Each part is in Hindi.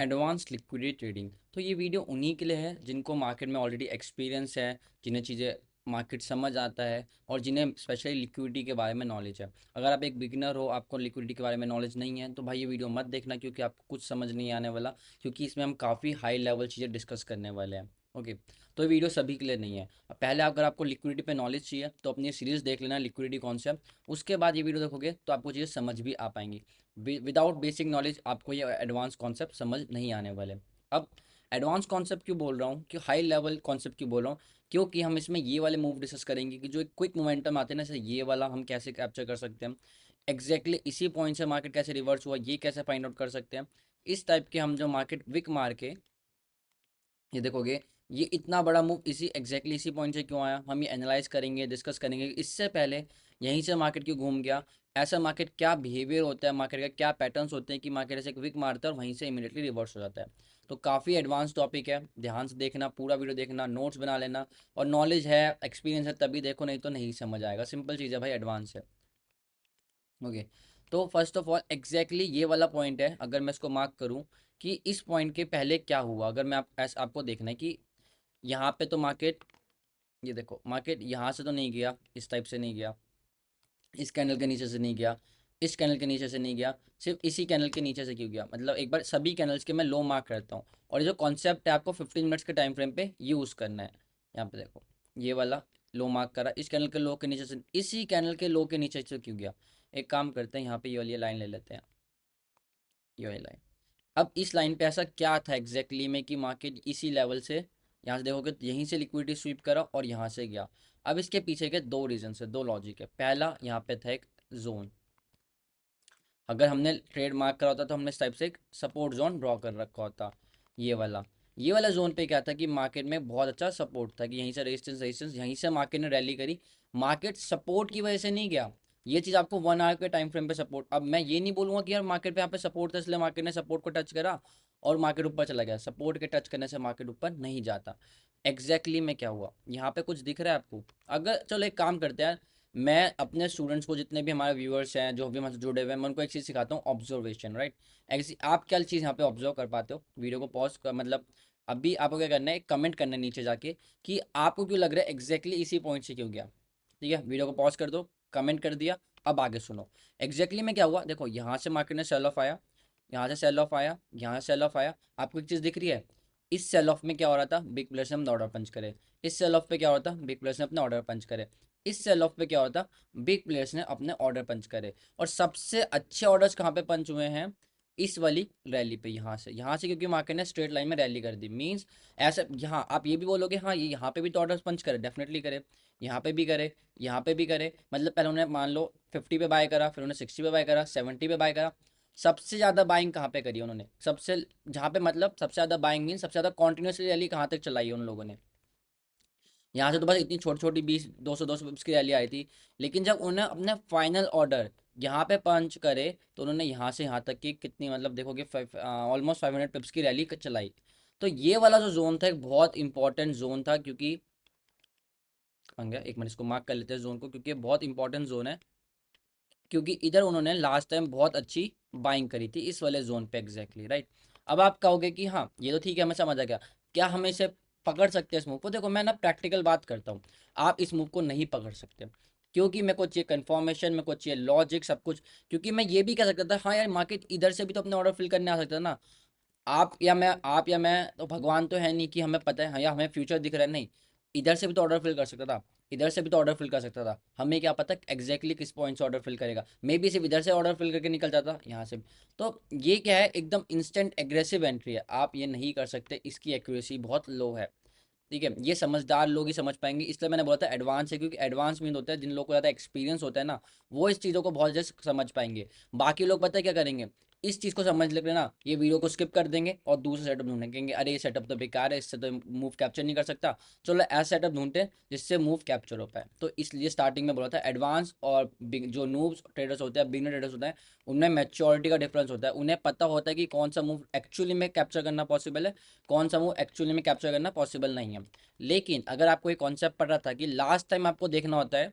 Advance liquidity trading. तो ये वीडियो उन्हीं के लिए है जिनको मार्केट में ऑलरेडी एक्सपीरियंस है, जिन्हें चीज़ें मार्केट समझ आता है और जिन्हें स्पेशली लिक्विडिटी के बारे में नॉलेज है। अगर आप एक बिगिनर हो, आपको लिक्विडिटी के बारे में नॉलेज नहीं है, तो भाई ये वीडियो मत देखना, क्योंकि आपको कुछ समझ नहीं आने वाला, क्योंकि इसमें हम काफ़ी हाई लेवल चीज़ें डिस्कस करने वाले हैं। ओके, तो ये वीडियो सभी के लिए नहीं है। पहले अगर आपको लिक्विडिटी पे नॉलेज चाहिए तो अपनी सीरीज़ देख लेना, लिक्विडिटी कॉन्सेप्ट। उसके बाद ये वीडियो देखोगे तो आपको चीज़ें समझ भी आ पाएंगी। विदाउट बेसिक नॉलेज आपको ये एडवांस कॉन्सेप्ट समझ नहीं आने वाले। अब एडवांस कॉन्सेप्ट क्यों बोल रहा हूँ, कि हाई लेवल कॉन्सेप्ट क्यों बोल रहा हूँ, क्योंकि हम इसमें ये वाले मूव डिस्कस करेंगे कि जो एक क्विक मोमेंटम आते हैं ना, जैसे ये वाला हम कैसे कैप्चर कर सकते हैं, एग्जैक्टली इसी पॉइंट से मार्केट कैसे रिवर्स हुआ ये कैसे फाइंड आउट कर सकते हैं। इस टाइप के हम जो मार्केट विक मार के, ये देखोगे ये इतना बड़ा मूव इसी पॉइंट से क्यों आया, हम ये एनालाइज करेंगे, डिस्कस करेंगे इससे पहले यहीं से मार्केट क्यों घूम गया, ऐसा मार्केट क्या बिहेवियर होता है, मार्केट का क्या पैटर्न्स होते हैं कि मार्केट ऐसे विक मारता है और वहीं से इमीडिएटली रिवर्स हो जाता है। तो काफ़ी एडवांस टॉपिक है, ध्यान से देखना, पूरा वीडियो देखना, नोट्स बना लेना, और नॉलेज है, एक्सपीरियंस है तभी देखो, नहीं तो नहीं समझ आएगा। सिंपल चीज़ है भाई, एडवांस है। ओके, तो फर्स्ट ऑफ ऑल एग्जैक्टली ये वाला पॉइंट है, अगर मैं इसको मार्क करूं कि इस पॉइंट के पहले क्या हुआ, अगर मैं आपको देखना है कि यहाँ पे तो मार्केट, ये देखो मार्केट यहाँ से तो नहीं गया, इस टाइप से नहीं गया, इस कैंडल के नीचे से नहीं गया, इस कैंडल के नीचे से नहीं गया, सिर्फ इसी कैंडल के नीचे से क्यों गया। मतलब एक बार सभी कैंडल्स के मैं लो मार्क करता हूँ, और ये जो कॉन्सेप्ट है आपको 15 मिनट्स के टाइम फ्रेम पे यूज़ करना है। यहाँ पे देखो ये वाला लो मार्क करा, इस कैंडल के लो के नीचे से, इसी कैंडल के लो के नीचे से क्यों गया। एक काम करते हैं, यहाँ पे ये वाली लाइन ले लेते हैं, ये वाली लाइन। अब इस लाइन पे ऐसा क्या था एग्जैक्टली में कि मार्केट इसी लेवल से, यहाँ से देखोगे तो यहीं से लिक्विडिटी स्वीप करा और यहाँ से गया। अब इसके पीछे के दो रीजन है, दो लॉजिक है। पहला, यहाँ पे था एक जोन, अगर हमने ट्रेड मार्क करा होता तो हमने इस टाइप से एक सपोर्ट जोन ड्रॉ कर रखा होता। ये वाला जोन पे क्या था कि मार्केट में बहुत अच्छा सपोर्ट था, कि यहीं से रेजिस्टेंस रेजिस्टेंस, यहीं से मार्केट ने रैली करी। मार्केट सपोर्ट की वजह से नहीं गया, ये चीज़ आपको 1 आवर के टाइम फ्रेम पे सपोर्ट। अब मैं ये नहीं बोलूँगा कि यार मार्केट पे यहाँ पे सपोर्ट था इसलिए मार्केट ने सपोर्ट को टच करा और मार्केट ऊपर चला गया। सपोर्ट के टच करने से मार्केट ऊपर नहीं जाता। में क्या हुआ, यहाँ पे कुछ दिख रहा है आपको। अगर चलो एक काम करते हैं, मैं अपने स्टूडेंट्स को, जितने भी हमारे व्यूअर्स हैं जो भी हमसे जुड़े हुए हैं, मैं उनको एक चीज़ सिखाता हूँ, ऑब्जर्वेशन, राइट। ऐसी आप क्या चीज़ यहाँ पे ऑब्जर्व कर पाते हो, वीडियो को पॉज कर, मतलब अभी आपको क्या करना है, कमेंट करना है नीचे जाके कि आपको क्यों लग रहा है एग्जैक्टली इसी पॉइंट से क्यों गया। ठीक है, वीडियो को पॉज कर दो, कमेंट कर दिया, अब आगे सुनो। में क्या हुआ, देखो यहाँ से मार्केट ने सेल ऑफ आया, यहाँ से सेल ऑफ आया, यहाँ से सेल ऑफ आया, आपको एक चीज़ दिख रही है। इस सेल ऑफ में क्या हो रहा था, बिग प्लेयर्स ने अपना ऑर्डर पंच करे। इस सेल ऑफ पे क्या हो रहा था, बिग प्लेयर्स ने अपने ऑर्डर पंच करे। इस सेल ऑफ पे क्या होता, बिग प्लेयर्स ने अपने ऑर्डर पंच करे। और सबसे अच्छे ऑर्डर्स कहाँ पे पंच हुए हैं, इस वाली रैली पे, यहाँ से क्योंकि मार्केट ने स्ट्रेट लाइन में रैली कर दी। मींस ऐसा, यहाँ आप ये भी बोलोगे हाँ ये यहाँ पे भी तो ऑर्डर्स पंच करे, डेफिनेटली करे, यहाँ पे भी करे, यहाँ पे भी करे। मतलब पहले उन्होंने मान लो 50 पे बाय करा, फिर उन्होंने 60 पे बाय करा, 70 पे बाय करा। सबसे ज़्यादा बाइंग कहाँ पे करी उन्होंने, सबसे, जहाँ पे मतलब सबसे ज़्यादा बाइंग मीन सबसे ज़्यादा कॉन्टिन्यूसली रैली कहाँ तक चलाई है उन लोगों ने। यहाँ से तो बस इतनी छोटी छोटी 20 200 पिप्स की रैली आई थी। लेकिन जब उन्होंने अपने फाइनल ऑर्डर यहाँ पे पंच करे, तो उन्होंने यहाँ से यहाँ तक की कितनी, मतलब देखोगे ऑलमोस्ट 500 पिप्स की रैली चलाई। तो ये वाला जो जोन था एक बहुत इंपॉर्टेंट जोन था, क्योंकि एक मिनट इसको मार्क कर लेते हैं जोन को, क्योंकि ये बहुत इंपॉर्टेंट जोन है, क्योंकि इधर उन्होंने लास्ट टाइम बहुत अच्छी बाइंग करी थी इस वाले जोन पे एग्जैक्टली, राइट। अब आप कहोगे कि हाँ ये तो ठीक है, हमें समझ आ गया, क्या हम इसे पकड़ सकते हैं इस मूव को। देखो मैं ना प्रैक्टिकल बात करता हूँ, आप इस मूव को नहीं पकड़ सकते, क्योंकि मेरे को चाहिए कंफर्मेशन, मेरे को चाहिए लॉजिक, सब कुछ। क्योंकि मैं ये भी कह सकता था हाँ यार मार्केट इधर से भी तो अपने ऑर्डर फिल करने आ सकता था ना। आप या मैं तो भगवान तो है नहीं कि हमें पता है हाँ, या हमें फ्यूचर दिख रहा है, नहीं। इधर से भी तो ऑर्डर फिल कर सकता था, इधर से भी तो ऑर्डर फिल कर सकता था, हमें क्या पता एग्जैक्टली किस पॉइंट से ऑर्डर फिल करेगा। मे बी सिर्फ इधर से ऑर्डर फिल करके निकल जाता यहाँ से। तो ये क्या है, एकदम इंस्टेंट एग्रेसिव एंट्री है, आप ये नहीं कर सकते, इसकी एक्यूरेसी बहुत लो है। ठीक है, ये समझदार लोग ही समझ पाएंगे, इसलिए मैंने बोला था एडवांस है, क्योंकि एडवांस मीन होता है जिन लोगों को ज़्यादा एक्सपीरियंस होता है ना, वो इस चीज़ों को बहुत जल्द समझ पाएंगे। बाकी लोग पता है क्या करेंगे, इस चीज़ को समझ लेकर ना ये वीडियो को स्किप कर देंगे और दूसरा सेटअप ढूंढेंगे, अरे ये सेटअप तो बेकार है, इससे तो मूव कैप्चर नहीं कर सकता, चलो ऐसा सेटअप ढूंढते हैं जिससे मूव कैप्चर हो पाए। तो इसलिए स्टार्टिंग में बोला था एडवांस और जो नूब्स ट्रेडर्स होते हैं, बिगिनर ट्रेडर्स होते हैं, उनमें मैच्योरिटी का डिफरेंस होता है। उन्हें पता होता है कि कौन सा मूव एक्चुअली में कैप्चर करना पॉसिबल है, कौन सा मूव एक्चुअली में कैप्चर करना पॉसिबल नहीं है। लेकिन अगर आपको एक कॉन्सेप्ट पड़ रहा था कि लास्ट टाइम आपको देखना होता है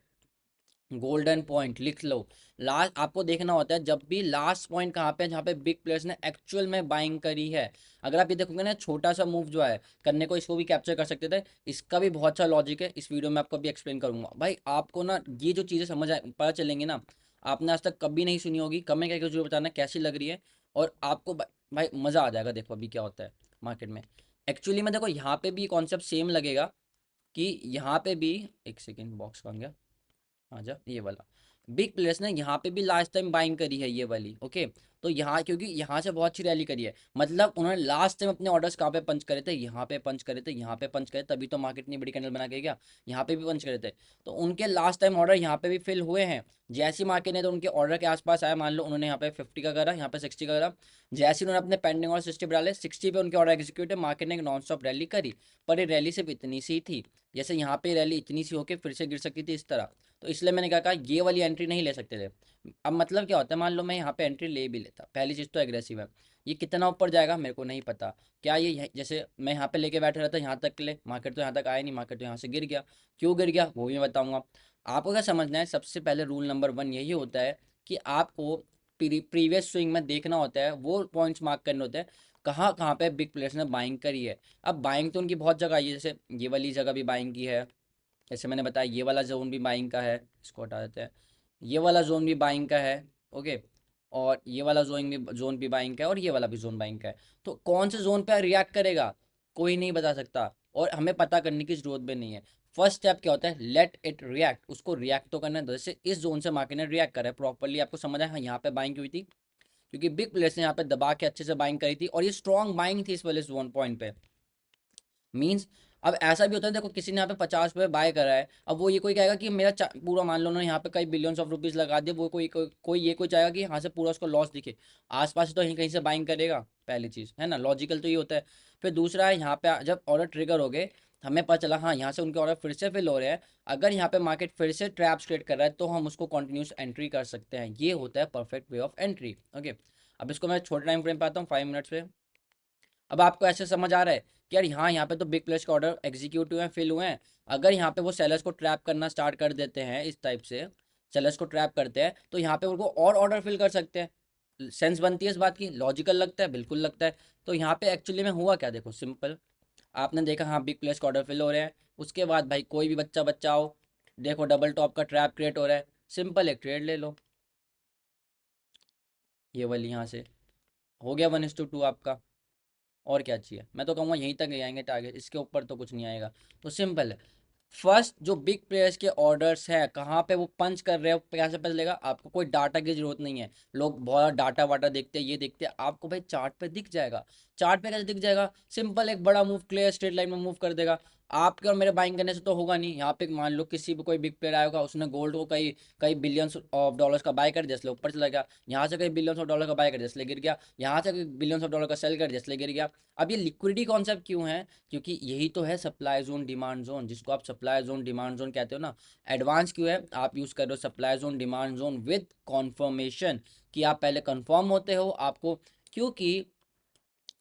गोल्डन पॉइंट लिख लो। लास्ट आपको देखना होता है जब भी लास्ट पॉइंट कहाँ पे है जहाँ पे बिग प्लेयर्स ने एक्चुअल में बाइंग करी है। अगर आप ये देखोगे ना, छोटा सा मूव जो है करने को, इसको भी कैप्चर कर सकते थे। इसका भी बहुत अच्छा लॉजिक है, इस वीडियो में आपको भी एक्सप्लेन करूंगा। भाई आपको ना ये जो चीज़ें समझ आए, पता चलेंगी ना, आपने आज तक कभी नहीं सुनी होगी, कमेंट करके जरूर बताना कैसी लग रही है। और आपको भाई मज़ा आ जाएगा। देखो अभी क्या होता है मार्केट में एक्चुअली में। देखो यहाँ पे भी कॉन्सेप्ट सेम लगेगा कि यहाँ पे भी, एक सेकेंड बॉक्स कौन गया, आजा, ये वाला। बिग प्लेयर्स ने यहाँ पे भी लास्ट टाइम बाइंग करी है ये वाली, ओके। तो यहाँ क्योंकि यहाँ से बहुत अच्छी रैली करी है, मतलब उन्होंने लास्ट टाइम अपने ऑर्डर्स कहाँ पे पंच करे थे, यहाँ पे पंच करे थे, यहाँ पे पंच करे, तभी तो मार्केट इतनी बड़ी कैंडल बना के गया। यहाँ पे भी पंच करे थे, तो उनके लास्ट टाइम ऑर्डर यहाँ पे भी फिल हुए हैं। जैसी मार्केट ने तो उनके ऑर्डर के आसपास आया, मान लो उन्होंने यहाँ पे 50 का करा, यहाँ पे 60 का करा, जैसे उन्होंने अपने पेंडिंग और 60 पे डाले, 60 पे उनके ऑर्डर एग्जीक्यूट है, मार्केट ने एक नॉन स्टॉप रैली करी। पर ये रैली सिर्फ इतनी सी थी, जैसे यहाँ पे रैली इतनी सी होकर फिर से गिर सकती थी इस तरह। तो इसलिए मैंने कहा ये वाली एंट्री नहीं ले सकते थे। अब मतलब क्या होता है, मान लो मैं यहाँ पे एंट्री ले भी लेता, पहली चीज़ तो एग्रेसिव है। ये कितना ऊपर जाएगा मेरे को नहीं पता। क्या ये जैसे मैं यहाँ पे लेके बैठा रहता यहाँ तक के लिए, मार्केट तो यहाँ तक आया नहीं, मार्केट तो यहाँ से गिर गया। क्यों गिर गया वो भी मैं बताऊंगा। आपको क्या समझना है, सबसे पहले रूल नंबर 1 यही होता है कि आपको प्रीवियस स्विंग में देखना होता है, वो पॉइंट्स मार्क करने होते हैं कहाँ कहाँ पे बिग प्लेयर्स ने बाइंग करी है। अब बाइंग तो उनकी बहुत जगह आई है, जैसे ये वाली जगह भी बाइंग की है, जैसे मैंने बताया ये वाला जोन भी बाइंग का है, इसको हटा देते हैं। ये वाला जोन भी बाइंग का है, ओके। और ये वाला जोन भी बाइंग का है, और ये वाला भी जोन बाइंग का है। तो कौन से जोन पे रिएक्ट करेगा कोई नहीं बता सकता, और हमें पता करने की जरूरत भी नहीं है। फर्स्ट स्टेप क्या होता है, लेट इट रिएक्ट, उसको रिएक्ट तो करना है। जैसे इस जोन से मार्केट ने रिएक्ट करा है प्रॉपरली, आपको समझ आया हाँ यहाँ पे बाइंग हुई थी, क्योंकि बिग प्लेयर्स ने यहाँ पे दबा के अच्छे से बाइंग करी थी, और ये स्ट्रॉन्ग बाइंग थी इस वाले जोन पॉइंट पे। मीन्स अब ऐसा भी होता है, देखो किसी ने यहाँ पे 50 पे बाय करा है, अब वो ये कोई कहेगा कि मेरा पूरा, मान लो उन्होंने यहाँ पे कई बिलियंस ऑफ रुपीज लगा दिए, वो कोई ये कोई चाहेगा कि यहाँ से पूरा उसको लॉस दिखे। आसपास तो यहीं कहीं से बाइंग करेगा, पहली चीज है ना, लॉजिकल तो ये होता है। फिर दूसरा है, यहाँ पे जब ऑर्डर ट्रिगर हो गए, हमें पता चला हाँ यहाँ से उनके ऑर्डर फिर से फिल हो रहे हैं, अगर यहाँ पे मार्केट फिर से ट्रैप्स क्रिएट कर रहा है तो हम उसको कंटिन्यूस एंट्री कर सकते हैं। ये होता है perfect way of entry, okay. अब इसको मैं छोटे टाइम फ्रेम पे आता हूँ, 5 मिनट्स पे। अब आपको ऐसे समझ आ रहा है कि यार हाँ यहाँ पे तो बिग प्लेयर्स के ऑर्डर एग्जीक्यूट हुए हैं, फिल हुए हैं। अगर यहाँ पे वो सेलर्स को ट्रैप करना स्टार्ट कर देते हैं, इस टाइप से सेलर्स को ट्रैप करते हैं, तो यहाँ पे उनको और ऑर्डर फिल कर सकते हैं। सेंस बनती है इस बात की, लॉजिकल लगता है, बिल्कुल लगता है। तो यहाँ पे एक्चुअली में हुआ क्या, देखो सिंपल। आपने देखा हाँ बिग प्लेयर्स के ऑर्डर फिल हो रहे हैं, उसके बाद भाई कोई भी बच्चा बच्चा हो, देखो डबल टॉप का ट्रैप क्रिएट हो रहा है, सिंपल एक ट्रेड ले लो, ये वाली यहाँ से हो गया 1:2 आपका। और क्या चाहिए, मैं तो कहूँगा यहीं तक आएंगे टारगेट, इसके ऊपर तो कुछ नहीं आएगा। तो सिंपल है। फर्स्ट जो बिग प्लेयर्स के ऑर्डर्स है कहाँ पे वो पंच कर रहे हो, कैसे पता चलेगा, आपको कोई डाटा की जरूरत नहीं है। लोग बहुत डाटा वाटा देखते हैं, ये देखते हैं, आपको भाई चार्ट पे दिख जाएगा। चार्ट पे कैसे दिख जाएगा, सिंपल, एक बड़ा मूव क्लियर स्ट्रेट लाइन में मूव कर देगा। आपके और मेरे बाइंग करने से तो होगा नहीं। यहाँ पे मान लो किसी भी कोई बिग प्लेयर आएगा, उसने गोल्ड को कई कई बिलियंस ऑफ डॉलर्स का बाय कर दिया, इसलिए ऊपर चला गया। यहाँ से कई बिलियंस ऑफ डॉलर का बाय कर दिया, इसलिए गिर गया। यहाँ से कई बिलियंस ऑफ डॉलर का सेल कर दिया, इसलिए गिर गया। अब ये लिक्विडिटी कॉन्सेप्ट क्यों है, क्योंकि यही तो है सप्लाई जोन डिमांड जोन, जिसको आप सप्लाई जोन डिमांड जोन कहते हो ना। एडवांस क्यों है, आप यूज कर रहे हो supply zone demand zone with conformation, कि आप पहले कंफर्म होते हो आपको। क्योंकि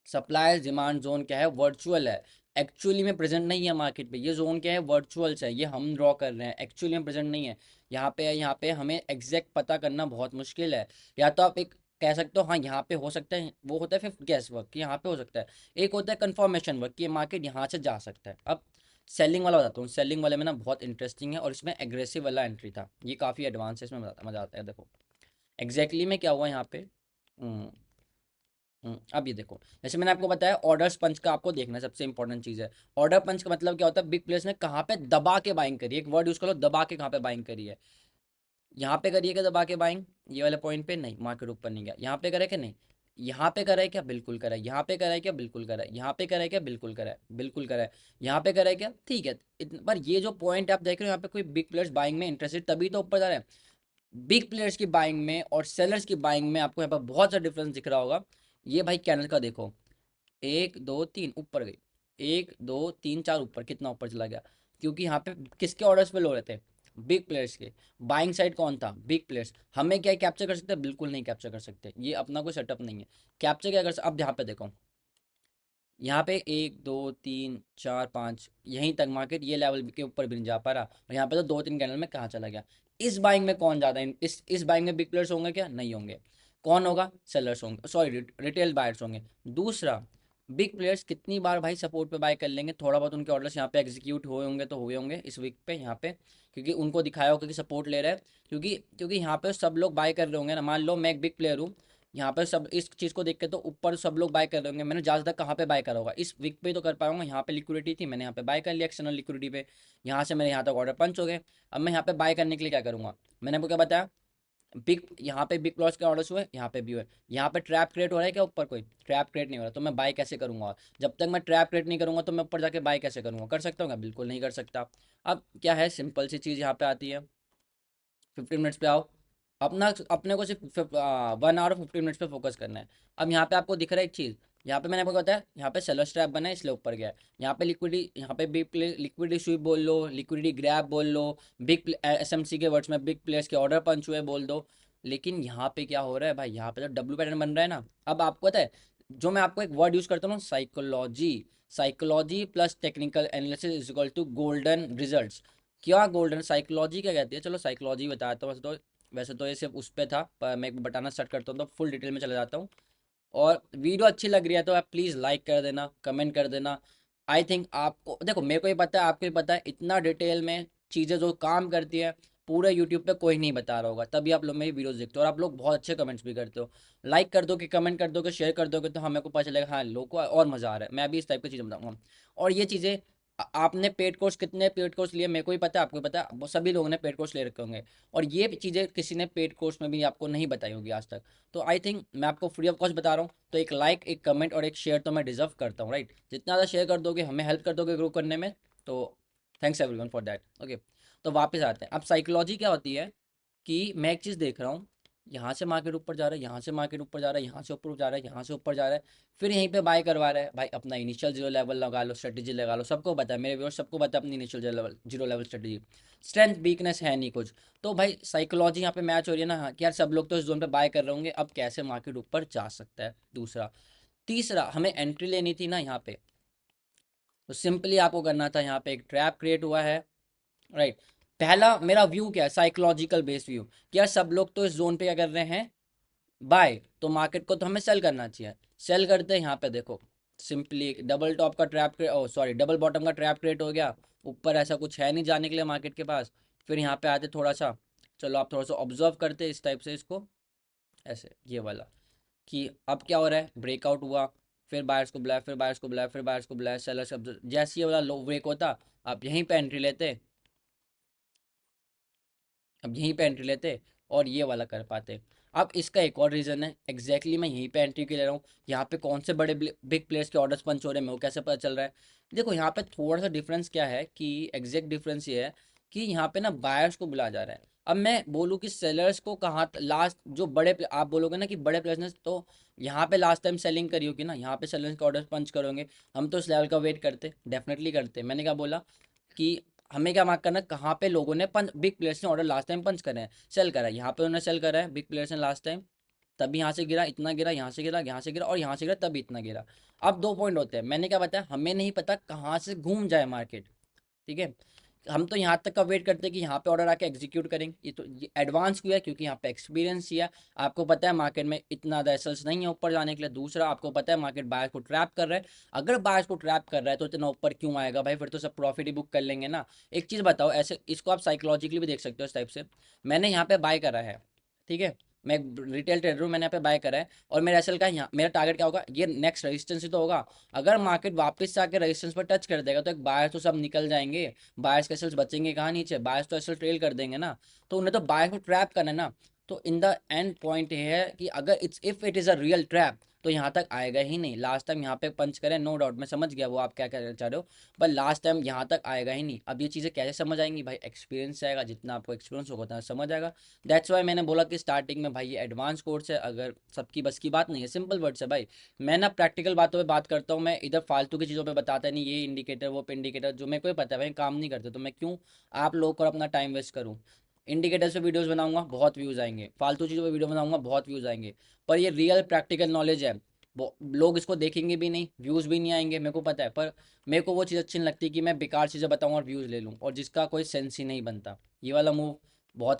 सप्लाई डिमांड जोन क्या है, वर्चुअल है, एक्चुअली में प्रेजेंट नहीं है मार्केट पे। ये जोन क्या है, वर्चुअल्स है, ये हम ड्रॉ कर रहे हैं, एक्चुअली में प्रेजेंट नहीं है। यहाँ पे है, यहाँ पे हमें एग्जैक्ट पता करना बहुत मुश्किल है। या तो आप एक कह सकते हो हाँ यहाँ पे हो सकता है, वो होता है फिर गैस वर्क कि यहाँ पे हो सकता है। एक होता है कंफर्मेशन वर्क कि ये मार्केट यहाँ से जा सकता है। अब सेलिंग वाला बताता हूँ, सेलिंग वाले में ना बहुत इंटरेस्टिंग है, और इसमें एग्रेसिव वाला एंट्री था, ये काफ़ी एडवांस है, इसमें मजा आता है। देखो एग्जैक्टली में क्या हुआ यहाँ पे। हम्म, अब ये देखो, जैसे मैंने आपको बताया ऑर्डर्स पंच का आपको देखना है, सबसे इंपॉर्टेंट चीज़ है। ऑर्डर पंच का मतलब क्या होता है, बिग प्लेयर्स ने कहाँ पे दबा के बाइंग करी है, एक वर्ड यूज करो, दबा के कहाँ पे बाइंग करी है। यहाँ पे करिए क्या दबा के बाइंग, ये वाले पॉइंट पे नहीं, मार्केट ऊपर नहीं गया। यहाँ पे करे क्या, नहीं। यहाँ पे करा है क्या, बिल्कुल करा है। यहाँ पे करा है क्या, बिल्कुल करा है। यहाँ पे करा है क्या, बिल्कुल करा है, बिल्कुल करा है। यहाँ पे करा है क्या, ठीक है। पर ये जो पॉइंट आप देख रहे हो, यहाँ पे कोई बिग प्लेयर्स बाइंग में इंटरेस्टेड, तभी तो ऊपर जा रहे हैं। बिग प्लेयर्स की बाइंग में और सेलर्स की बाइंग में आपको यहाँ पर बहुत सा डिफरेंस दिख रहा होगा। ये भाई कैनल का देखो, 1 2 3 ऊपर गई, 1 2 3 4 ऊपर, कितना ऊपर चला गया, क्योंकि यहाँ पे किसके ऑर्डर्स पे लो रहे थे, बिग प्लेयर्स के। बाइंग साइड कौन था, बिग प्लेयर्स। हमें क्या कैप्चर कर सकते हैं, बिल्कुल नहीं कैप्चर कर सकते, ये अपना कोई सेटअप नहीं है। कैप्चर क्या कर सकते, अब यहाँ पे देखो, यहाँ पे 1 2 3 4 5 यहीं तक मार्केट ये लेवल के ऊपर भी नहीं जा पा रहा, और यहाँ पे तो 2 3 कैंडल में कहाँ चला गया। इस बाइंग में कौन ज़्यादा इस बाइंग में बिग प्लेयर्स होंगे क्या? नहीं होंगे। कौन होगा? सेलर्स होंगे, सॉरी रिटेल बायर्स होंगे। दूसरा, बिग प्लेयर्स कितनी बार भाई सपोर्ट पे बाय कर लेंगे, थोड़ा बहुत उनके ऑर्डर्स यहाँ पे एग्जीक्यूट हुए होंगे तो हुए होंगे इस वीक पे यहाँ पे, क्योंकि उनको दिखाया होगा कि सपोर्ट ले रहे हैं। क्योंकि क्योंकि यहाँ पे सब लोग बाय कर रहे होंगे ना, मान लो मैं एक बिग प्लेयर हूँ, यहाँ पे सब इस चीज़ को देख के तो ऊपर सब लोग बाय कर रहे होंगे, मैंने ज़्यादातर कहाँ पे बाय करा होगा? इस वीक पे तो कर पाऊंगा, यहाँ पे लिक्विडिटी थी, मैंने यहाँ पे बाय कर लिया एक्सटर्नल लिक्विडिटी पे, यहाँ से मेरे यहाँ तक ऑर्डर पंच हो गए। अब मैं यहाँ पे बाय करने के लिए क्या करूँगा? मैंने आपको क्या बताया, बिग यहाँ पे बिग लॉस के ऑर्डर्स हुए, यहाँ पे भी हुए। यहाँ पे ट्रैप क्रिएट हो रहा है क्या? ऊपर कोई ट्रैप क्रिएट नहीं हो रहा, तो मैं बाय कैसे करूँगा? जब तक मैं ट्रैप क्रिएट नहीं करूँगा तो मैं ऊपर जाके बाय कैसे करूँगा? कर सकता हूँ क्या? बिल्कुल नहीं कर सकता। अब क्या है, सिंपल सी चीज़ यहाँ पे आती है, 15 मिनट्स पे आओ, अपना अपने को सिर्फ 1 आवर 15 मिनट्स पे फोकस करना है। अब यहाँ पे आपको दिख रहा है एक चीज़, यहाँ पे मैंने आपको बताया यहाँ पे सेलर स्ट्रैप बना है इसलिए ऊपर गया है। यहाँ पे लिक्विडिटी, यहाँ पे बिग लिक्विडिटी स्वीप बोल लो, लिक्विडिटी ग्रैब बोल लो, बिग एसएमसी के वर्ड्स में बिग प्लेयर्स के ऑर्डर पंच हुए बोल दो। लेकिन यहाँ पे क्या हो रहा है भाई, यहाँ पे तो डब्ल्यू पैटर्न बन रहा है ना। अब आपको पता है, जो मैं आपको एक वर्ड यूज करता हूँ, psychology, psychology plus technical analysis is equal to golden results. क्या गोल्डन साइकोलॉजी क्या कहती है? चलो साइकोलॉजी बताता हूँ। वैसे तो ये सिर्फ उस पे था, पर मैं बताना स्टार्ट करता हूँ तो फुल डिटेल में चला जाता हूँ। और वीडियो अच्छी लग रही है तो आप प्लीज़ लाइक कर देना, कमेंट कर देना। आई थिंक आपको देखो, मेरे को ही पता है, आपको भी पता है, इतना डिटेल में चीज़ें जो काम करती है पूरे यूट्यूब पे कोई नहीं बता रहा होगा, तभी आप लोग मेरी वीडियोस देखते हो, और आप लोग बहुत अच्छे कमेंट्स भी करते हो। लाइक कर दो कि कमेंट कर दो कि शेयर कर दोगे तो हमें को पता चलेगा, हाँ लोगों को और मज़ा आ रहा है, मैं भी इस टाइप की चीज़ें बताऊँगा। और ये चीज़ें आपने पेड कोर्स, कितने पेड कोर्स लिए मेरे को ही पता है, आपको भी पता है, सभी लोगों ने पेड कोर्स ले रखे होंगे, और ये चीज़ें किसी ने पेड कोर्स में भी आपको नहीं बताई होगी आज तक। तो आई थिंक मैं आपको फ्री ऑफ कॉस्ट बता रहा हूँ, तो एक लाइक, एक कमेंट और एक शेयर तो मैं डिजर्व करता हूँ, राइट? जितना ज़्यादा शेयर कर दोगे, हमें हेल्प कर दोगे ग्रो करने में, तो thanks everyone for that. Okay, तो वापस आते हैं। अब साइकोलॉजी क्या होती है कि मैं एक चीज़ देख रहा हूँ, यहाँ से मार्केट ऊपर जा रहा है, यहाँ से मार्केट ऊपर जा रहा है, यहाँ से ऊपर जा रहा है, यहाँ से ऊपर जा रहा है, फिर यहीं पे बाय करवा रहा है। भाई अपना इनिशियल जीरो लेवल लगा लो, स्ट्रेटेजी लगा लो, सबको पता है, मेरे व्यूअर्स सबको पता है अपनी initial zero level strategy. Strength weakness है नहीं कुछ, तो भाई साइकोलॉजी यहाँ पे मैच हो रही है ना, हाँ, कि यार सब लोग तो इस जोन पे बाय कर रहे होंगे, अब कैसे मार्केट ऊपर जा सकता है। दूसरा, तीसरा, हमें एंट्री लेनी थी ना यहाँ पे, तो सिंपली आपको करना था, यहाँ पे एक ट्रैप क्रिएट हुआ है, राइट? पहला मेरा व्यू क्या है, साइकोलॉजिकल बेस्ड व्यू, कि यार सब लोग तो इस जोन पे क्या कर रहे हैं, बाय, तो मार्केट को तो हमें सेल करना चाहिए। सेल करते हैं, यहाँ पे देखो सिंपली डबल टॉप का ट्रैप, ओ सॉरी डबल बॉटम का ट्रैप क्रिएट हो गया, ऊपर ऐसा कुछ है नहीं जाने के लिए मार्केट के पास। फिर यहाँ पे आते थोड़ा सा, चलो आप थोड़ा सा ऑब्जर्व करते इस टाइप से इसको, ऐसे ये वाला, कि अब क्या हो रहा है, ब्रेकआउट हुआ, फिर बायर्स को बुलाया, फिर बायर्स को बुलाया, फिर बायर्स को बुलाया, सेलर्स जैसे ये वाला लो ब्रेक होता, आप यहीं पे एंट्री लेते, अब यहीं पे एंट्री लेते और ये वाला कर पाते। अब इसका एक और रीज़न है, एग्जैक्टली मैं यहीं पे एंट्री क्यों ले रहा हूँ, यहाँ पे कौन से बड़े बिग प्लेयर्स के ऑर्डर्स पंच हो रहे हैं मेरे को कैसे पता चल रहा है? देखो यहाँ पे थोड़ा सा डिफरेंस क्या है, कि एग्जैक्ट डिफरेंस ये है कि यहाँ पे ना बायर्स को बुलाया जा रहा है। अब मैं बोलूँ कि सेलर्स को कहाँ लास्ट, जो आप बोलोगे ना कि बड़े प्लेयर्स ने तो यहाँ पे लास्ट टाइम सेलिंग करी होगी ना, यहाँ पे सेलर्स के ऑर्डर पंच करोगे, हम तो इस लेवल का वेट करते, डेफिनेटली करते। मैंने क्या बोला कि हमें क्या मार्क करना है, कहाँ पे लोगों ने पंच, बिग प्लेयर्स ने ऑर्डर लास्ट टाइम पंच करे हैं, सेल करा है, यहाँ पे उन्होंने सेल करा है बिग प्लेयर्स ने लास्ट टाइम, तभी यहाँ से गिरा, इतना गिरा, यहाँ से गिरा, यहाँ से गिरा और यहाँ से गिरा, तभी इतना गिरा। अब दो पॉइंट होते हैं, मैंने क्या बताया, हमें नहीं पता कहाँ से घूम जाए मार्केट, ठीक है? हम तो यहाँ तक का वेट करते हैं कि यहाँ पे ऑर्डर आके एग्जीक्यूट करेंगे, ये तो ये एडवांस क्यों है, क्योंकि यहाँ पे एक्सपीरियंस ही है। आपको पता है मार्केट में इतना ज़्यादा एसल्स नहीं है ऊपर जाने के लिए। दूसरा, आपको पता है मार्केट बायर्स को ट्रैप कर रहा है, अगर बायर्स को ट्रैप कर रहा है तो इतना ऊपर क्यों आएगा भाई, फिर तो सब प्रॉफिट ही बुक कर लेंगे ना। एक चीज़ बताओ, ऐसे इसको आप साइकोलॉजिकली भी देख सकते हो इस टाइप से, मैंने यहाँ पे बाय करा है, ठीक है, मैं रिटेल ट्रेडर हूँ, मैंने यहाँ पे बाय करा है, और मेरा एसएल का यहाँ मेरा टारगेट क्या होगा, ये नेक्स्ट रेजिस्टेंस ही तो होगा। अगर मार्केट वापस से आके रेजिस्टेंस पर टच कर देगा तो एक बायर्स तो सब निकल जाएंगे, बायर्स के एसेट्स बचेंगे कहाँ नीचे, बायर्स तो एसेट ट्रेल कर देंगे ना, तो उन्हें तो बायर्स को ट्रैप करना है ना। तो इन द एंड पॉइंट ये है कि अगर if it is a real trap तो यहाँ तक आएगा ही नहीं। लास्ट टाइम यहाँ पे पंच करें, नो डाउट, मैं समझ गया वो आप क्या कहना चाह रहे हो, पर लास्ट टाइम यहाँ तक आएगा ही नहीं। अब ये चीज़ें कैसे समझ आएंगी भाई, एक्सपीरियंस आएगा, जितना आपको एक्सपीरियंस होगा उतना समझ आएगा। दैट्स वाई मैंने बोला कि स्टार्टिंग में भाई ये एडवांस कोर्स है, अगर सबकी बस की बात नहीं है, सिंपल वर्ड्स है भाई। मैं ना प्रैक्टिकल बातों पे बात करता हूँ, मैं इधर फालतू की चीज़ों पे बताता नहीं, ये इंडिकेटर वो इंडिकेटर जो मेरे को ही पता है भाई काम नहीं करते, तो मैं क्यों आप लोगों को अपना टाइम वेस्ट करूँ। इंडिकेटर्स पे वीडियोस बनाऊंगा बहुत व्यूज़ आएंगे, फालतू चीज़ों पे वीडियो बनाऊंगा बहुत व्यूज़ आएंगे, पर ये रियल प्रैक्टिकल नॉलेज है, लोग इसको देखेंगे भी नहीं, व्यूज़ भी नहीं आएंगे, मेरे को पता है, पर मेरे को वो चीज़ अच्छी नहीं लगती कि मैं बेकार चीज़ें बताऊँ और व्यूज़ ले लूँ, और जिसका कोई सेंस ही नहीं बनता। ये वाला मूव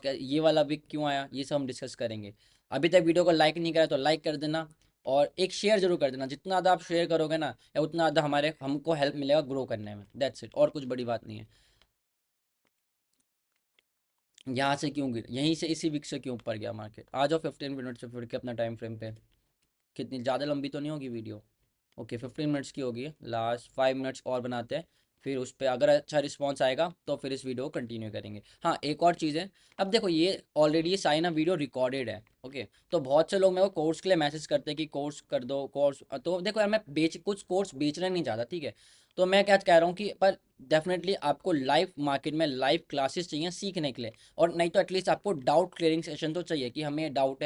ये वाला वीक क्यों आया, ये सब हम डिस्कस करेंगे। अभी तक वीडियो को लाइक नहीं करा तो लाइक कर देना, और एक शेयर जरूर कर देना। जितना ज़्यादा आप शेयर करोगे ना, या उतना ज़्यादा हमको हेल्प मिलेगा ग्रो करने में। दैट्स इट, और कुछ बड़ी बात नहीं है। यहाँ से क्यों गिर, यहीं से इसी वीक से क्यों ऊपर गया मार्केट? आ जाओ 15 मिनट से फिर के अपना टाइम फ्रेम पे। कितनी ज़्यादा लंबी तो नहीं होगी वीडियो? ओके, 15 मिनट्स की होगी, लास्ट 5 मिनट्स और बनाते हैं। फिर उस पर अगर अच्छा रिस्पॉन्स आएगा तो फिर इस वीडियो को कंटिन्यू करेंगे। हाँ, एक और चीज़ है। अब देखो, ये already sign up video recorded है। ओके, तो बहुत से लोग मेरे को कोर्स के लिए मैसेज करते हैं कि कोर्स कर दो, कोर्स। तो देखो यार, मैं कुछ कोर्स बेचना नहीं चाहता, ठीक है? तो मैं क्या कह रहा हूँ कि पर डेफिनेटली आपको लाइव मार्केट में लाइव क्लासेस चाहिए सीखने के लिए, और नहीं तो एटलीस्ट आपको डाउट क्लियरिंग सेशन तो चाहिए कि हमें डाउट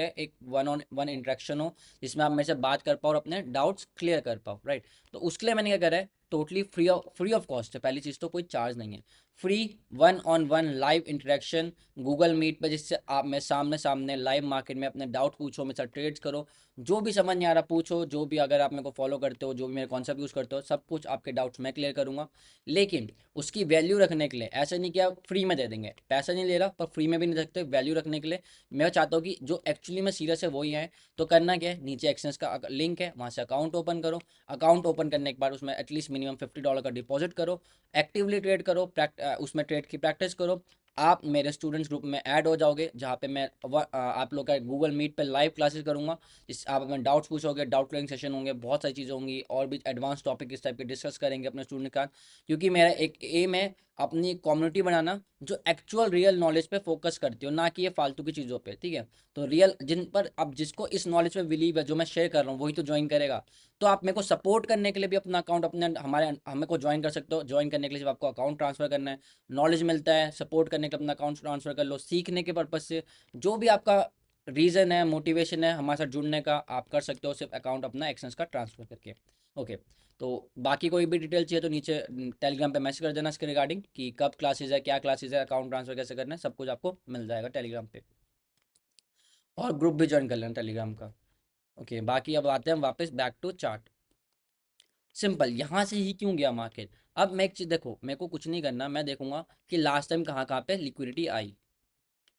है, एक वन ऑन वन इंटरेक्शन हो जिसमें आप मेरे से बात कर पाओ और अपने डाउट्स क्लियर कर पाओ, राइट? तो उसके लिए मैंने क्या करा है, टोटली फ्री ऑफ कॉस्ट है। पहली चीज़ तो कोई चार्ज नहीं है, free one on one live interaction Google Meet पे, जिससे आप मैं सामने सामने लाइव मार्केट में अपने डाउट पूछो, मेरे साथ ट्रेड्स करो, जो भी समझ नहीं आ रहा पूछो, जो भी, अगर आप मेरे को फॉलो करते हो, जो भी मेरे कॉन्सेप्ट यूज़ करते हो, सब कुछ आपके डाउट्स मैं क्लियर करूँगा। लेकिन उसकी वैल्यू रखने के लिए ऐसा नहीं कि आप फ्री में दे देंगे, पैसा नहीं ले रहा पर फ्री में भी नहीं सकते, वैल्यू रखने के लिए मैं चाहता हूँ कि जो एक्चुअली में सीरियस है वही है। तो करना क्या है, नीचे एक्सचेंज का लिंक है, वहाँ से अकाउंट ओपन करो। अकाउंट ओपन करने के बाद उसमें एटलीस्ट मिनिमम $50 का डिपॉजिट करो, एक्टिवली ट्रेड करो, उसमें ट्रेड की प्रैक्टिस करो। आप मेरे स्टूडेंट्स ग्रुप में ऐड हो जाओगे, जहाँ पे मैं आप लोग का गूगल मीट पे लाइव क्लासेस करूँगा। इस आप अपने डाउट्स पूछोगे, डाउट क्लियरिंग सेशन होंगे, बहुत सारी चीज़ें होंगी, और भी एडवांस टॉपिक इस टाइप के डिस्कस करेंगे अपने स्टूडेंट के साथ। क्योंकि मेरा एक एम है अपनी कम्युनिटी बनाना जो एक्चुअल रियल नॉलेज पे फोकस करती हो, ना कि ये फालतू की चीज़ों पे, ठीक है? तो रियल जिन पर अब जिसको इस नॉलेज पे बिलीव है जो मैं शेयर कर रहा हूँ, वही तो ज्वाइन करेगा। तो आप मेरे को सपोर्ट करने के लिए भी अपना अकाउंट अपने हमारे हमें को ज्वाइन कर सकते हो। ज्वाइन करने के लिए सिर्फ आपको अकाउंट ट्रांसफर करना है, नॉलेज मिलता है। सपोर्ट करने के लिए अपना अकाउंट ट्रांसफर कर लो, सीखने के पर्पज से जो भी आपका रीज़न है, मोटिवेशन है हमारे साथ जुड़ने का, आप कर सकते हो सिर्फ अकाउंट अपना एक्सचेंज का ट्रांसफर करके। ओके, तो बाकी कोई भी डिटेल चाहिए तो नीचे टेलीग्राम पे मैसेज कर देना इसके रिगार्डिंग कि कब क्लासेज है, क्या क्लासेज है, अकाउंट ट्रांसफर कैसे करना है, सब कुछ आपको मिल जाएगा टेलीग्राम पे। और ग्रुप भी ज्वाइन कर लेना टेलीग्राम का। ओके, बाकी अब आते हैं वापस बैक टू चार्ट। सिंपल, यहाँ से ही क्यों गया मार्केट? अब मैं एक चीज़ देखो, मेरे को कुछ नहीं करना, मैं देखूंगा कि लास्ट टाइम कहाँ कहाँ पे लिक्विडिटी आई,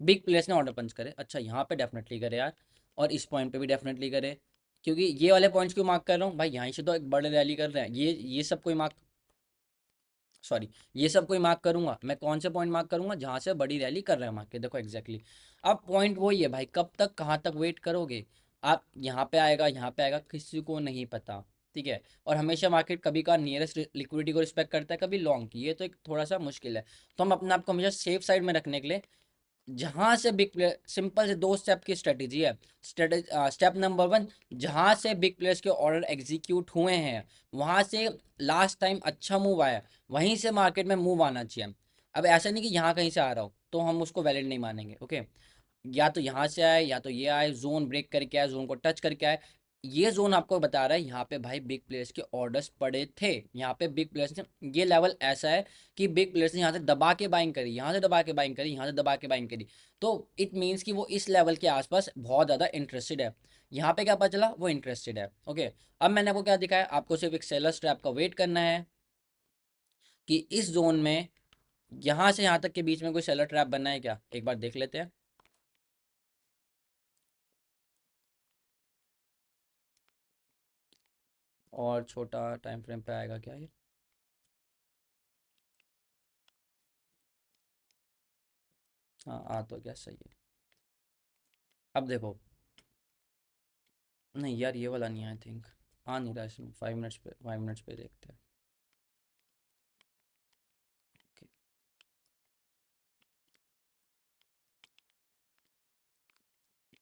बिग प्लेयर्स ने ऑर्डर पंच करे। अच्छा, यहाँ पे डेफिनेटली करे यार, और इस पॉइंट पे भी डेफिनेटली करे। क्योंकि ये वाले पॉइंट्स क्यों मार्क कर रहा हूँ भाई, यहाँ से तो एक बड़े रैली कर रहे हैं, ये सब कोई मार्क, सॉरी, ये सब कोई मार्क करूंगा, मैं कौन से पॉइंट मार्क करूंगा जहां से बड़ी रैली कर रहे हैं मार्केट, देखो एग्जैक्टली अब पॉइंट वही है भाई, कब तक कहाँ तक वेट करोगे आप? यहाँ पे आएगा, यहाँ पे आएगा, किसी को नहीं पता, ठीक है? और हमेशा मार्केट कभी का नियरेस्ट लिक्विडिटी को रिस्पेक्ट करता है, कभी लॉन्ग की, ये तो एक थोड़ा सा मुश्किल है। तो हम अपने आप को हमेशा सेफ साइड में रखने के लिए जहां से बिग प्लेयर, सिंपल से 2 स्टेप की स्ट्रेटेजी है। स्टेप नंबर 1, जहां से बिग प्लेयर्स के ऑर्डर एग्जीक्यूट हुए हैं, वहां से लास्ट टाइम अच्छा मूव आया, वहीं से मार्केट में मूव आना चाहिए। अब ऐसा नहीं कि यहाँ कहीं से आ रहा हो तो हम उसको वैलिड नहीं मानेंगे। ओके, या तो यहाँ से आए, या तो ये आए, जोन ब्रेक करके आए, जोन को टच करके आए। ये जोन आपको बता रहा है यहाँ पे भाई बिग प्लेयर्स के ऑर्डर्स पड़े थे, यहाँ पे बिग प्लेयर्स ने, ये लेवल ऐसा है कि बिग प्लेयर्स ने यहाँ से दबा के बाइंग करी, यहाँ से दबा के बाइंग करी, यहाँ से दबा के बाइंग करी। तो इट मीन्स कि वो इस लेवल के आसपास बहुत ज़्यादा इंटरेस्टेड है। यहाँ पे क्या पता चला, वो इंटरेस्टेड है। ओके, अब मैंने आपको क्या दिखाया, आपको सिर्फ एक सेलर स्ट्रैप का वेट करना है कि इस जोन में यहाँ से यहाँ तक के बीच में कोई सेलर ट्रैप बनना है क्या, एक बार देख लेते हैं। और छोटा टाइम फ्रेम पे आएगा क्या ये? हाँ, आ तो क्या, सही है। अब देखो, नहीं यार, ये वाला नहीं, आई थिंक आ नहीं रहा इसमें। 5 मिनट्स पे, 5 मिनट्स पे देखते हैं। Okay.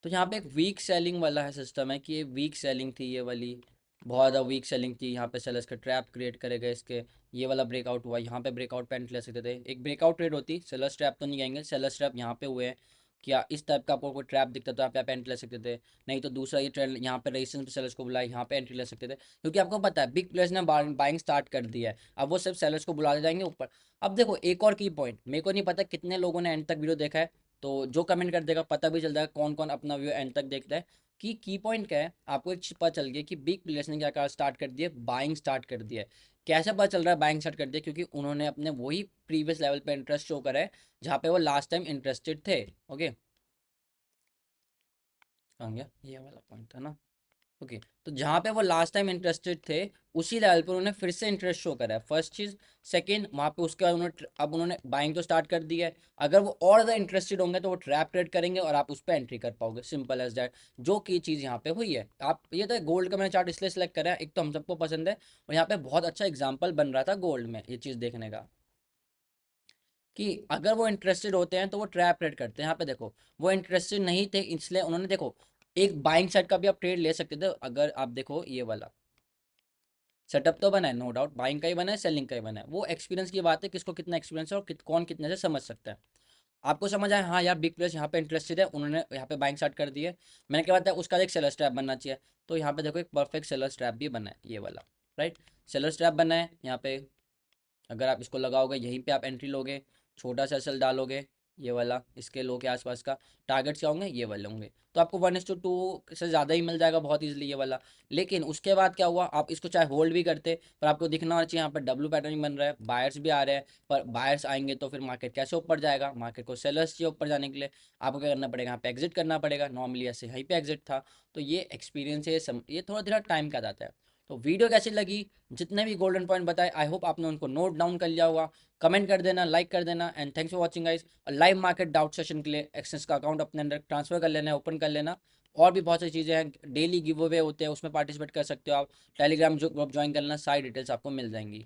तो यहाँ पे एक वीक सेलिंग वाला है सिस्टम है कि ये वीक सेलिंग थी, ये वाली बहुत ज़्यादा वीक सेलिंग थी। यहाँ पे सेलर्स का ट्रैप क्रिएट करेगा इसके, ये वाला ब्रेकआउट हुआ, यहाँ पे ब्रेकआउट पे एंट्री ले सकते थे। एक ब्रेकआउट ट्रेड होती, सेलर्स ट्रैप तो नहीं कहेंगे, सेलर्स ट्रैप यहाँ पे हुए हैं। क्या इस टाइप का आपको कोई ट्रैप दिखता तो आप यहाँ पे एंट्री ले सकते थे। नहीं तो दूसरा ये ट्रेंड, यहाँ पे रेजिस्टेंस पे सेलर्स को बुलाया, यहाँ पे एंट्री ले सकते थे, क्योंकि आपको पता है बिग प्लेयर्स ने बाइंग स्टार्ट कर दिया है, अब वो सिर्फ सेलर्स को बुलाते जाएंगे ऊपर। अब देखो, एक और की पॉइंट, मेरे को नहीं पता कितने लोगों ने एंड तक वीडियो देखा है, तो जो कमेंट कर देगा पता भी चल जाएगा कौन कौन अपना व्यू एंड तक देखता है। कि की पॉइंट क्या है, आपको एक चीज़ पता चल गया कि बिग प्लेयर्स ने क्या कर स्टार्ट कर दिया, बाइंग स्टार्ट कर दिया है। कैसे पता चल रहा है बाइंग स्टार्ट कर दिया? क्योंकि उन्होंने अपने वही प्रीवियस लेवल पे इंटरेस्ट शो करा है जहाँ पे वो लास्ट टाइम इंटरेस्टेड थे। ओके, कहाँ गया ये वाला पॉइंट था ना। ओके, तो जहाँ पे वो लास्ट टाइम इंटरेस्टेड थे उसी लेवल पर उन्होंने फिर से इंटरेस्ट शो करा है, फर्स्ट चीज। सेकंड, वहाँ पे उसके बाद उन्होंने अब उन्होंने बाइंग तो स्टार्ट कर दी है। अगर वो और ज़्यादा इंटरेस्टेड होंगे तो वो ट्रैप ट्रेड करेंगे और आप उस पर एंट्री कर पाओगे, सिंपल एज दैट। जो की चीज़ यहाँ पे हुई है, आप ये तो गोल्ड का मैंने चार्ट इसलिए सेलेक्ट करा है, एक तो हम सबको पसंद है और यहाँ पे बहुत अच्छा एग्जाम्पल बन रहा था गोल्ड में ये चीज़ देखने का, कि अगर वो इंटरेस्टेड होते हैं तो वो ट्रैप ट्रेड करते हैं। यहाँ पे देखो, वो इंटरेस्टेड नहीं थे इसलिए उन्होंने, देखो, एक बाइंग साइड का भी आप ट्रेड ले सकते थे। अगर आप देखो ये वाला सेटअप तो बना है, नो डाउट बाइंग का ही बना है, सेलिंग का ही बना है, वो एक्सपीरियंस की बात है, किसको कितना एक्सपीरियंस है और कौन कितने से समझ सकता है। आपको समझ आया, हाँ यार बिग प्लेयर्स यहाँ पे इंटरेस्टेड है, उन्होंने यहाँ पे बाइंग स्टार्ट कर दी है। मैंने क्या बताया, उसका एक सेलर स्ट्रैप बनना चाहिए। तो यहाँ पे देखो एक परफेक्ट सेलर स्ट्रैप भी बना है ये वाला, राइट। सेलर स्ट्रैप बना है यहाँ पे, अगर आप इसको लगाओगे यहीं पे आप एंट्री लोगे, छोटा सा सेल डालोगे, ये वाला इसके लो के आसपास का टारगेट्स क्या होंगे, ये वाले होंगे, तो आपको 1:2 से ज़्यादा ही मिल जाएगा बहुत इजीली ये वाला। लेकिन उसके बाद क्या हुआ, आप इसको चाहे होल्ड भी करते पर आपको दिखना होना चाहिए यहाँ पर डब्ल्यू पैटर्न ही बन रहा है, बायर्स भी आ रहे हैं, पर बायर्स आएंगे तो फिर मार्केट कैसे ऊपर जाएगा, मार्केट को सेलर्स चाहिए ऊपर जाने के लिए, आपको क्या करना पड़ेगा, यहाँ पे एग्जिट करना पड़ेगा। नॉर्मली ऐसे यहीं पे एग्जिट था। तो ये एक्सपीरियंस है, ये थोड़ा थोड़ा टाइम का जाता है। तो वीडियो कैसी लगी, जितने भी गोल्डन पॉइंट बताए आई होप आपने उनको नोट डाउन कर लिया होगा। कमेंट कर देना, लाइक कर देना, and thanks for watching guys. Live market doubt session के लिए एक्सेस का अकाउंट अपने अंदर ट्रांसफर कर लेना है, ओपन कर लेना। और भी बहुत सारी चीज़ें हैं, डेली गिव अवे होते हैं, उसमें पार्टिसिपेट कर सकते हो आप। टेलीग्राम जो ग्रुप ज्वाइन करना, सारी डिटेल्स आपको मिल जाएंगी।